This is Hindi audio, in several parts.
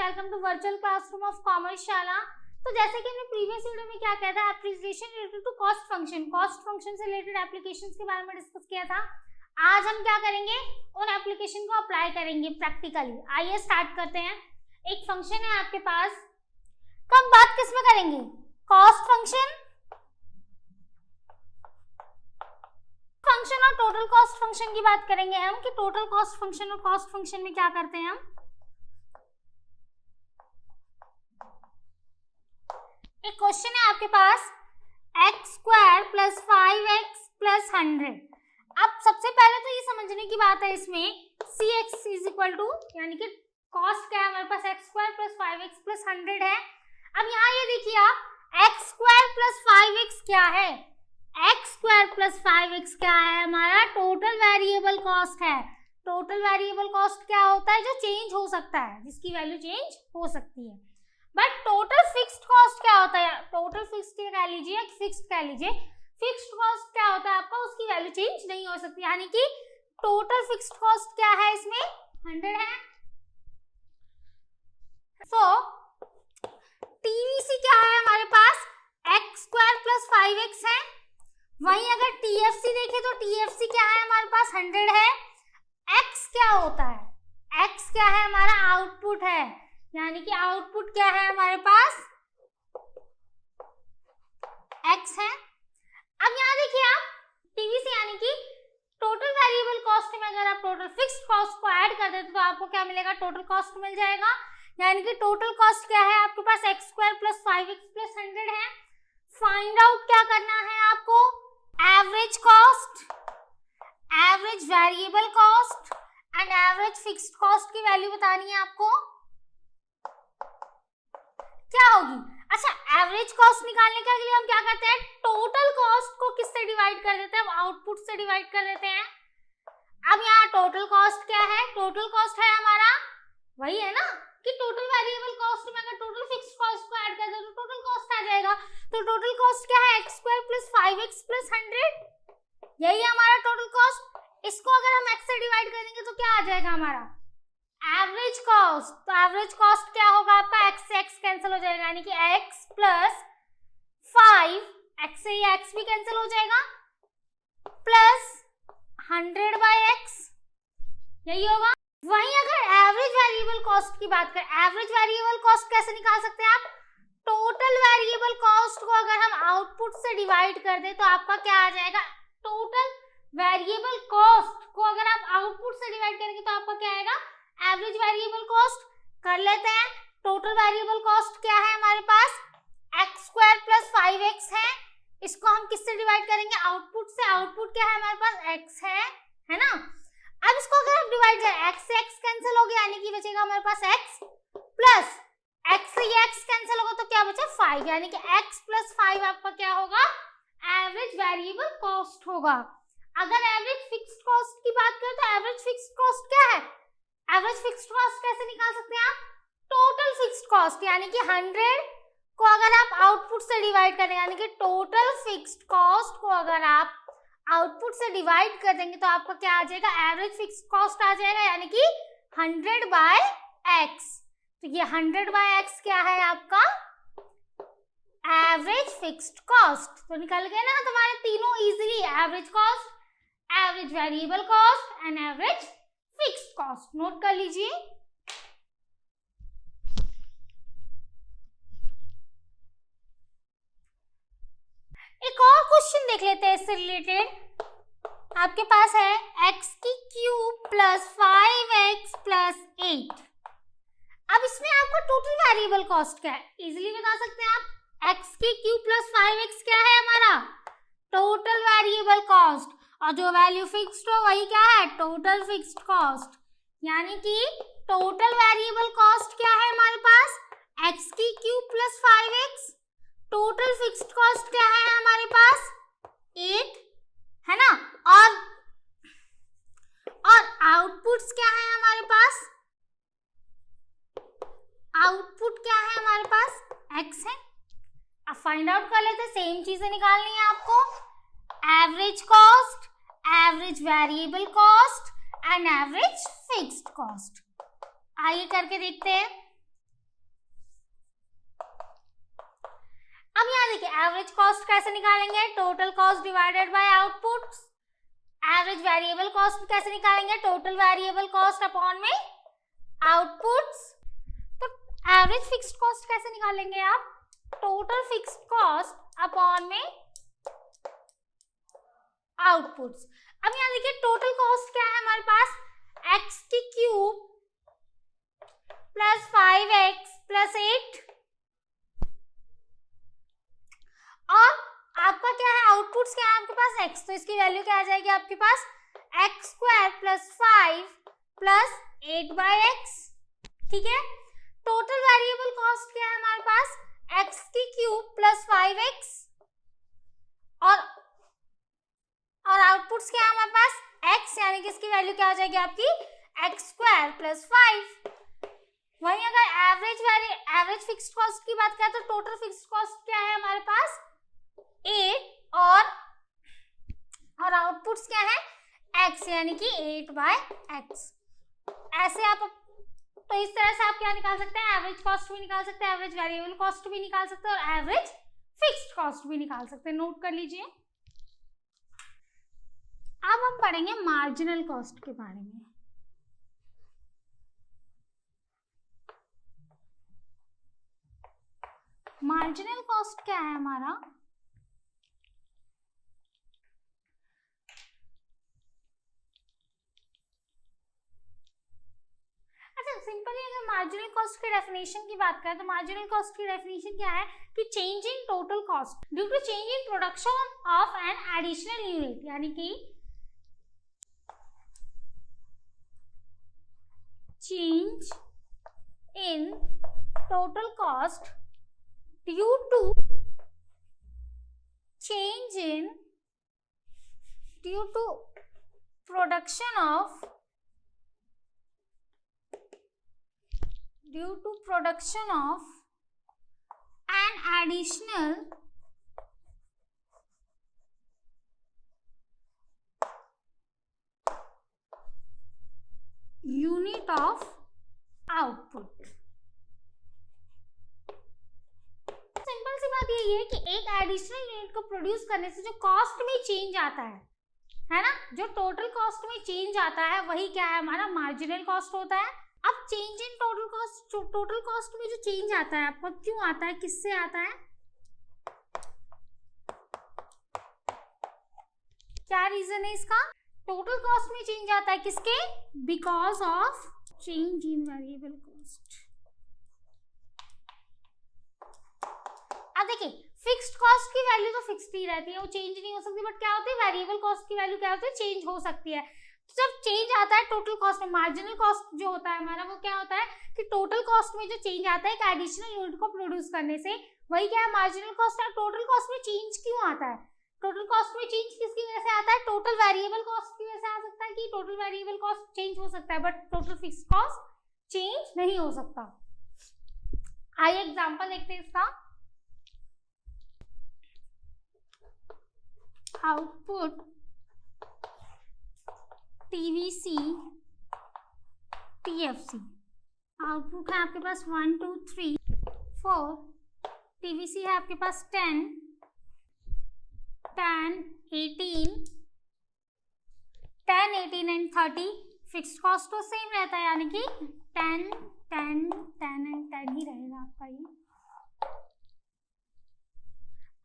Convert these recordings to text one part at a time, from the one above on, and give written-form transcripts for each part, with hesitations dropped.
Welcome to virtual classroom of commerce Shala. तो जैसे कि हमने प्रीवियस वीडियो में क्या किया था, appreciation related to cost function से रिलेटेड एप्लीकेशंस के बारे में डिस्कस किया था। आज हम क्या करेंगे, उन एप्लीकेशन को अप्लाई करेंगे प्रैक्टिकली। आइए स्टार्ट करते हैं। एक फंक्शन है आपके पास, कब बात किस में करेंगे, कॉस्ट फंक्शन और टोटल कॉस्ट फंक्शन की बात करेंगे हम कि टोटल कॉस्ट फंक्शन और कॉस्ट फंक्शन में क्या करते हैं हम। एक क्वेश्चन है आपके पास, x² + 5x + 100। अब सबसे पहले तो ये समझने की बात है इसमें cx = यानी कि कॉस्ट क्या है हमारे पास, x² + 5x + 100 है। अब यहाँ ये देखिए आप, x² + 5x क्या है, x² + 5x क्या है, हमारा टोटल वेरिएबल कॉस्ट है। टोटल वेरिएबल कॉस्ट क्या होता है, जो चेंज हो सकता है, जिसकी वैल्यू चेंज हो सकती है। बट टोटल फिक्स्ड कॉस्ट क्या होता है, टोटल फिक्स्ड कह लीजिए या फिक्स्ड कह लीजिए, फिक्स्ड कॉस्ट क्या होता है आपका, उसकी वैल्यू चेंज नहीं हो सकती। यानी कि टोटल फिक्स्ड कॉस्ट क्या है, इसमें 100 है। सो टीवीसी क्या है हमारे पास, x² + 5x है। वहीं अगर टीएफसी देखें तो टीएफसी क्या है हमारे पास, 100 है। x क्या होता है, x क्या है हमारा आउटपुट है, यानी कि आउटपुट क्या है हमारे पास, x है। अब यहाँ देखिए आप, टीवीसी यानी कि टोटल वेरिएबल कॉस्ट में अगर आप टोटल फिक्स्ड कॉस्ट को ऐड कर देते तो आपको क्या मिलेगा, टोटल कॉस्ट मिल जाएगा। यानी कि टोटल कॉस्ट क्या है आपके पास, x² + 5x + 100 है। फाइंड आउट क्या करना है आपको, average cost, average variable cost and average fixed cost की वैल्यू बतानी है आपको। क्या होगी, अच्छा एवरेज कॉस्ट निकालने के लिए हम क्या करते हैं, टोटल कॉस्ट को किससे डिवाइड कर देते हैं, हम आउटपुट से डिवाइड कर देते हैं। अब यहाँ टोटल कॉस्ट क्या है, टोटल कॉस्ट है हमारा वही है ना कि टोटल वेरिएबल कॉस्ट में अगर टोटल फिक्स्ड कॉस्ट को ऐड कर दे तो टोटल कॉस्ट आ जाएगा। तो टोटल कॉस्ट क्या है, x² + 5x + 100, यही है हमारा टोटल कॉस्ट। इसको अगर हम x से डिवाइड करेंगे तो क्या आ जाएगा हमारा, एवरेज कॉस्ट। तो एवरेज कॉस्ट क्या होगा आपका, x से x कैंसिल हो जाएगा, यानी कि x + 5, x से ये x भी कैंसिल हो जाएगा, प्लस 100/x, यही होगा। वहीं अगर एवरेज वेरिएबल कॉस्ट की बात करें, एवरेज वेरिएबल कॉस्ट कैसे निकाल सकते हैं आप, टोटल वेरिएबल कॉस्ट को अगर हम आउटपुट से डिवाइड कर दें तो आपका क्या आ जाएगा, टोटल वेरिएबल कॉस्ट को अगर आप आउटपुट से डिवाइड करेंगे तो आपका क्या आएगा, एवरेज वेरिएबल कॉस्ट। कर लेते हैं, टोटल वेरिएबल कॉस्ट क्या है हमारे पास, x² + 5x है। इसको हम किससे डिवाइड करेंगे, आउटपुट से। आउटपुट क्या है हमारे पास, x है ना। अब इसको अगर हम डिवाइड करें, x से x कैंसिल हो गया, यानी कि बचेगा हमारे पास x, प्लस x से ये x कैंसिल होगा तो क्या बचा, 5, यानी कि x + 5 आपका क्या होगा, एवरेज वेरिएबल कॉस्ट होगा। अगर एवरेज फिक्स्ड कॉस्ट की बात करें तो एवरेज फिक्स्ड कॉस्ट क्या है, एवरेज फिक्स्ड कॉस्ट कैसे निकाल सकते हैं आप, टोटल फिक्स्ड कॉस्ट, यानी कि 100 को अगर आप आउटपुट से डिवाइड करें, यानी कि टोटल फिक्स्ड कॉस्ट को अगर आप आउटपुट से डिवाइड कर देंगे तो आपका क्या आ जाएगा, एवरेज फिक्स्ड कॉस्ट आ जाएगा, यानी कि 100/x। तो ये 100/x क्या है आपका, एवरेज फिक्स्ड कॉस्ट। तो निकल गए ना तुम्हारे तीनों easily, average cost, average variable cost and average fixed cost. Note कर लीजिए। एक और क्वेश्चन देख लेते हैं इससे रिलेटेड। आपके पास है x³ + 5x + 8। अब इसमें आपका टोटल वेरिएबल कॉस्ट क्या है, इजीली बता सकते हैं आप, x³ + 5x क्या है हमारा, टोटल वेरिएबल कॉस्ट, और जो वैल्यू फिक्स्ड हो वही क्या है, टोटल फिक्स्ड कॉस्ट। यानी कि टोटल वेरिएबल कॉस्ट क्या है हमारे पास, x³ + 5x, total fixed cost क्या है हमारे पास, 8 है ना, और आउटपुट्स क्या है हमारे पास, आउटपुट क्या है हमारे पास, x है। अब फाइंड आउट कर लेते हैं, सेम चीजें निकालनी है आपको, average cost, average variable cost and average fixed cost. आइए करके देखते हैं। अब यहाँ देखिए एवरेज कॉस्ट कैसे निकालेंगे, total cost divided by output. Average variable cost कैसे निकालेंगे, टोटल वेरिएबल कॉस्ट अपॉन में आउटपुट्स। तो एवरेज फिक्स्ड कॉस्ट कैसे निकालेंगे आप, टोटल फिक्स्ड कॉस्ट अपॉन में आउटपुट्स। अब यहाँ देखिए टोटल कॉस्ट क्या है हमारे पास, एक्स की क्यूब प्लस 5x प्लस 8, और आपका क्या है आउटपुट्स क्या है आपके पास x, तो इसकी वैल्यू क्या आ जाएगी आपके पास x square plus 5 plus 8/x। ठीक है, टोटल वेरिएबल कॉस्ट क्या है हमारे पास, x की क्यूब प्लस 5x, और आउटपुट्स क्या है हमारे पास x, यानी कि इसकी वैल्यू क्या आ जाएगी आपकी एक्स स्क्वायर प्लस 5। वहीं अगर एवरेज फिक्स्ड कॉस्ट की बात करें तो टोटल फिक्स्ड कॉस्ट क्या है हमारे पास 8, और आउटपुट्स क्या है x, यानी कि 8/x। ऐसे आप, तो इस तरह से आप क्या निकाल सकते हैं, एवरेज कॉस्ट भी निकाल सकते हैं, एवरेज वेरिएबल कॉस्ट भी निकाल सकते हैं, और एवरेज फिक्स्ड कॉस्ट भी निकाल सकते हैं। नोट कर लीजिए। अब हम पढ़ेंगे मार्जिनल कॉस्ट के बारे में। मार्जिनल कॉस्ट क्या है हमारा, अच्छा सिंपली अगर मार्जिनल कॉस्ट की डेफिनेशन की बात करें तो मार्जिनल कॉस्ट की डेफिनेशन क्या है कि change in total cost due to change in production of an additional unit, यानी कि change in total cost due to change in production of an additional unit of output। Simple सी बात यही है कि एक एडिशनल यूनिट को प्रोड्यूस करने से जो कॉस्ट में चेंज आता है ना, जो टोटल कॉस्ट में चेंज आता है वही क्या है हमारा मार्जिनल कॉस्ट होता है। अब चेंज इन टोटल कॉस्ट में जो चेंज आता है आपको क्यों आता है, किससे आता है, क्या रीजन है इसका, टोटल कॉस्ट में चेंज आता है किसके, because of change in variable cost. अब देखिए फिक्स्ड कॉस्ट की वैल्यू तो फिक्स्ड ही रहती है, वो चेंज नहीं हो सकती, बट क्या होती है वेरिएबल कॉस्ट की वैल्यू क्या होती है, चेंज हो सकती है। तो जब चेंज आता है टोटल कॉस्ट में, मार्जिनल कॉस्ट जो होता है हमारा वो क्या होता है कि टोटल कॉस्ट में जो चेंज आता है एक एडिशनल यूनिट को प्रोड्यूस करने से, वही क्या है मार्जिनल कॉस्ट है। टोटल कॉस्ट में चेंज क्यों आता है, टोटल कॉस्ट में चेंज किसकी वजह से आता है, टोटल वेरिएबल कॉस्ट की वजह से आ सकता है कि टोटल वेरिएबल कॉस्ट चेंज हो सकता है, but total fixed cost change नहीं हो सकता। आइए एग्जांपल देखते हैं इसका। आउटपुट टीवीसी टीएफसी, आउटपुट है आपके पास 1 2 3 4, टीवीसी है आपके पास 10 18 एंड 30। फिक्स्ड कॉस्ट तो सेम रहता है, यानी कि 10 10 10 एंड 10 ही रहेगा आपका ये।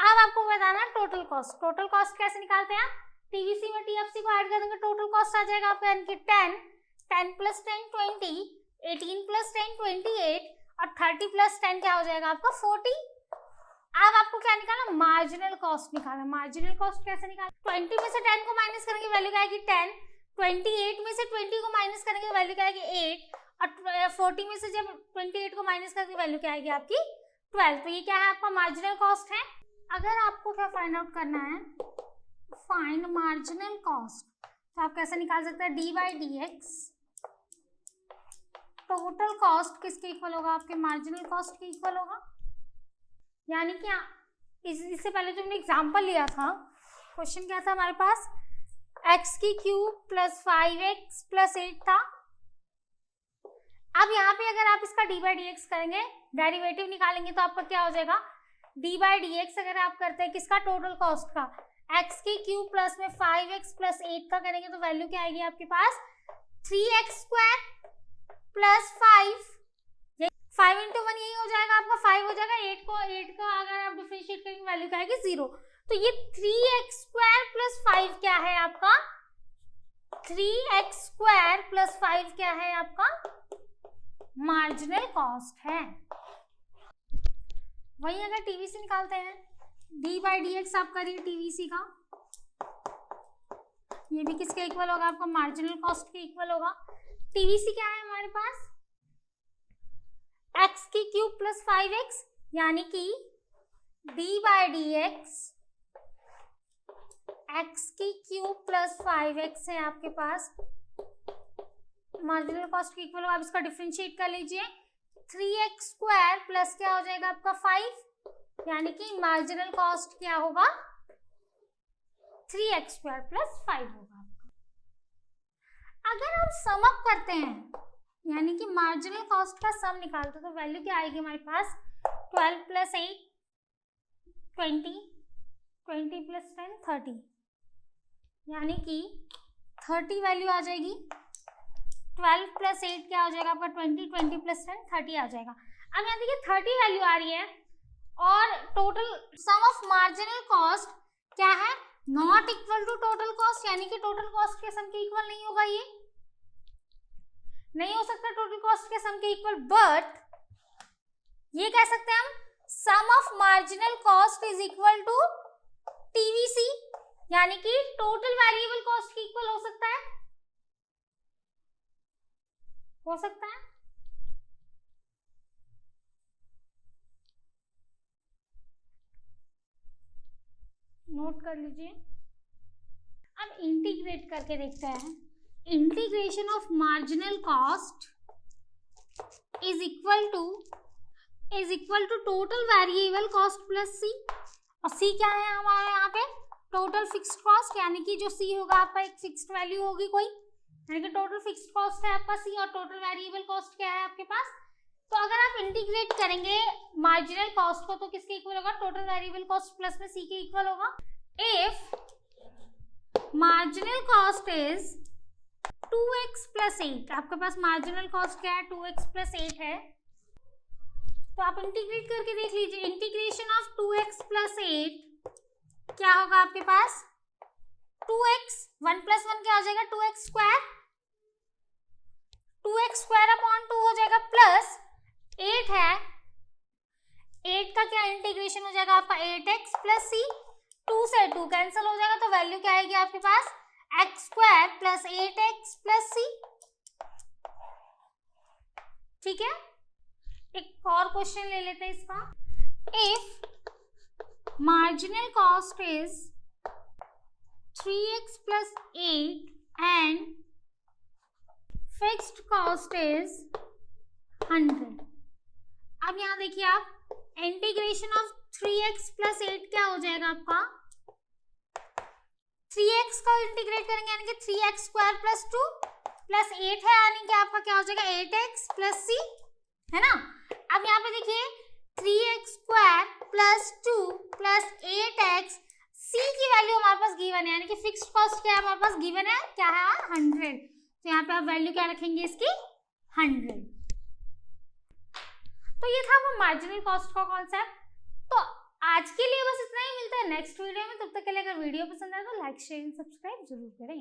अब आपको बताना टोटल कॉस्ट। टोटल कॉस्ट कैसे निकालते हैं, टीवीसी में टीएफसी को ऐड कर देंगे, टोटल कॉस्ट आ जाएगा आपका यानी कि 10 प्लस 10 20, 18 प्लस 10 28, और 30 प्लस 10 क्या हो जाएगा आपका 40। अब आपको क्या निकालना, मार्जिनल कॉस्ट निकालना। मार्जिनल कॉस्ट कैसे निकालना, 20 में से 10 को माइनस करेंगे वैल्यू क्या आएगी 10, 28 में से 20 को माइनस करेंगे वैल्यू क्या आएगी 8, और 40 में से जब 28 को माइनस करेंगे वैल्यू क्या आएगी आपकी 12। तो ये क्या है आपका मार्जिनल कॉस्ट है। अगर आपको क्या फाइंड आउट करना है, फाइंड मार्जिनल कॉस्ट, तो आप कैसे निकाल सकते हैं, D by D x total cost किसके इक्वल होगा, आपके मार्जिनल कॉस्ट के इक्वल होगा। यानी कि इससे पहले जो हमने एग्जांपल लिया था, क्वेश्चन क्या था हमारे पास, एक्स की क्यूब प्लस 5x प्लस 8 था। अब यहाँ पे अगर आप इसका डी बाई डी एक्स करेंगे, डेरिवेटिव निकालेंगे तो आपका क्या हो जाएगा, डी बाई डी एक्स अगर आप करते हैं किसका, टोटल कॉस्ट का, एक्स की क्यूब प्लस में 5x प्लस 8 का करेंगे तो वैल्यू क्या आएगी आपके पास, 3x स्क्वायर प्लस 5, 5 इंटू 1 यही हो जाएगा आपका 5 हो जाएगा, 8 को अगर आप डिफरेंशिएट करेंगे वैल्यू क्या आएगी 0। तो ये 3x स्क्वायर प्लस 5 क्या है आपका, 3x स्क्वायर प्लस 5 क्या है आपका, मार्जिनल कॉस्ट है। वही अगर टीवीसी निकालते हैं, डी बाई डी एक्स आप करिए टीवीसी का, ये भी किसके इक्वल होगा आपका, मार्जिनल कॉस्ट के इक्वल होगा। टीवीसी क्या है हमारे पास, x की क्यूब प्लस 5x, यानी कि D by D x x की क्यूब प्लस 5x है आपके पास, मार्जिनल कॉस्ट के इक्वल होगा। आप इसका डिफरेंशिएट कर लीजिए, 3x स्क्वायर प्लस क्या हो जाएगा आपका 5, यानी कि मार्जिनल कॉस्ट क्या होगा, 3x स्क्वायर प्लस 5 होगा आपका। अगर हम सम अप करते हैं, यानी कि मार्जिनल कॉस्ट का सम निकालते तो वैल्यू क्या आएगी हमारे पास, 12 प्लस 8 20, 20 प्लस 10 30, यानी कि 30 वैल्यू आ जाएगी। 12 प्लस 8 क्या हो जाएगा आपका 20, 20 प्लस 10 30 आ जाएगा। अब यहाँ देखिए 30 वैल्यू आ रही है और total sum of marginal cost क्या है, not equal to total cost, यानी कि टोटल कॉस्ट के सम के इक्वल नहीं होगा, ये नहीं हो सकता टोटल कॉस्ट के सम के इक्वल, बट ये कह सकते हैं हम sum of marginal cost is equal to TVC, यानी कि टोटल वेरिएबल कॉस्ट के इक्वल हो सकता है, हो सकता है। नोट कर लीजिए। अब इंटीग्रेट करके देखते हैं, integration of marginal cost is equal to total variable cost plus C, और सी क्या है हमारे यहाँ पे, टोटल फिक्स्ड कॉस्ट, यानी कि जो सी होगा आपका एक फिक्स्ड वैल्यू होगी कोई, यानी कि टोटल फिक्स्ड कॉस्ट है आपका सी, और टोटल वेरिएबल कॉस्ट क्या है आपके पास। तो अगर आप इंटीग्रेट करेंगे मार्जिनल कॉस्ट को तो किसके इक्वल होगा, टोटल वेरिएबल कॉस्ट प्लस में सी के इक्वल होगा। If marginal cost is 2x plus 8, आपके पास मार्जिनल कॉस्ट क्या है, 2x प्लस 8 है, तो आप इंटीग्रेट करके देख लीजिए, इंटीग्रेशन ऑफ 2x प्लस 8 क्या होगा आपके पास, 2x 1 प्लस 1 क्या हो जाएगा, 2x square, 2x square upon 2 हो जाएगा, प्लस 8 है, 8 का क्या इंटीग्रेशन हो जाएगा आपका 8x प्लस c, 2 से 2 कैंसिल हो जाएगा, तो वैल्यू क्या आएगी आपके पास, x square plus 8x plus c। ठीक है, एक और क्वेश्चन ले लेते हैं इसका। If marginal cost is 3x plus 8 and fixed cost is 100। अब यहां देखिए आप, इंटीग्रेशन ऑफ 3x प्लस 8 क्या हो जाएगा आपका, 3x को इंटीग्रेट करेंगे यानी कि 3x स्क्वायर प्लस 2 प्लस 8 है, यानी कि आपका क्या हो जाएगा 8x प्लस c, है ना। अब यहाँ पे देखिए 3x square plus 2 plus 8x, c की वैल्यू हमारे पास गिवन है, यानी कि फिक्स्ड कॉस्ट क्या है हमारे पास गिवन है, क्या है 100, तो यहाँ पे आप वैल्यू क्या रखेंगे इसकी 100। तो ये था वो मार्जिनल कॉस्ट का कॉन्सेप्ट। तो आज के लिए बस इतना ही, मिलता है नेक्स्ट वीडियो में, तब तक के लिए अगर वीडियो पसंद आए तो लाइक शेयर एंड सब्सक्राइब जरूर करें।